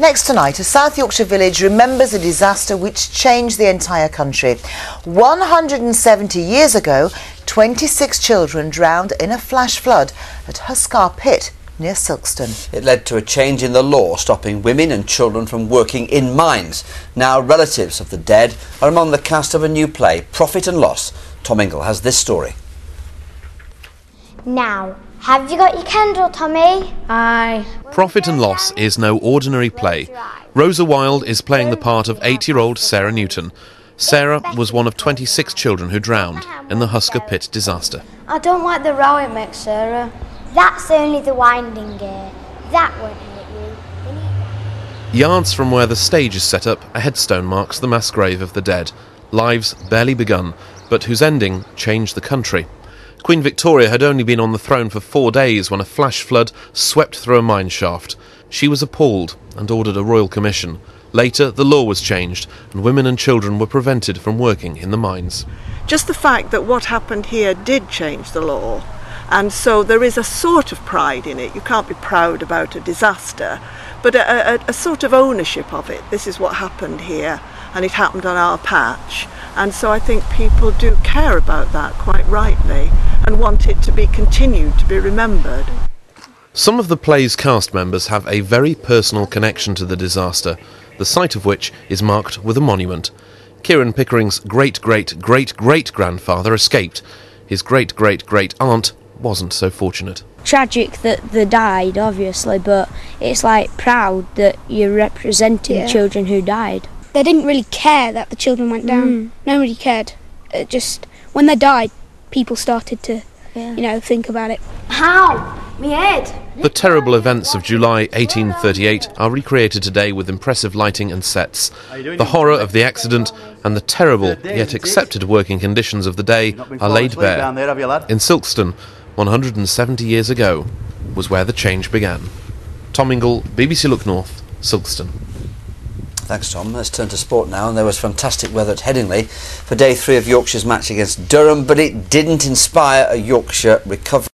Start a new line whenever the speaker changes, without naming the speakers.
Next tonight, a South Yorkshire village remembers a disaster which changed the entire country. 170 years ago, 26 children drowned in a flash flood at Huskar Pit near Silkstone.
It led to a change in the law stopping women and children from working in mines. Now relatives of the dead are among the cast of a new play, Profit and Loss. Tom Ingle has this story.
Now, have you got your candle, Tommy?
Aye. Profit and Loss is no ordinary play. Rosa Wilde is playing the part of 8-year-old Sarah Newton. Sarah was one of 26 children who drowned in the Huskar Pit disaster.
I don't like the row it makes, Sarah.
That's only the winding gear. That won't hurt you.
Yards from where the stage is set up, a headstone marks the mass grave of the dead. Lives barely begun, but whose ending changed the country. Queen Victoria had only been on the throne for 4 days when a flash flood swept through a mine shaft. She was appalled and ordered a royal commission. Later, the law was changed and women and children were prevented from working in the mines.
Just the fact that what happened here did change the law, and so there is a sort of pride in it. You can't be proud about a disaster, but a sort of ownership of it. This is what happened here, and it happened on our patch. And so I think people do care about that quite rightly and want it to be continued to be remembered.
Some of the play's cast members have a very personal connection to the disaster, the site of which is marked with a monument. Kieran Pickering's great-great-great-great-grandfather escaped. His great-great-great-aunt wasn't so fortunate.
Tragic that they died, obviously, but it's like proud that you're representing children who died.
They didn't really care that the children went down. Nobody cared. It just, when they died, people started to, think about it.
How? Me head.
The terrible events of July 1838 are recreated today with impressive lighting and sets. The horror of the accident and the terrible yet accepted working conditions of the day are laid bare. In Silkstone, 170 years ago, was where the change began. Tom Ingle, BBC Look North, Silkstone.
Thanks, Tom. Let's turn to sport now. And there was fantastic weather at Headingley for day 3 of Yorkshire's match against Durham, but it didn't inspire a Yorkshire recovery.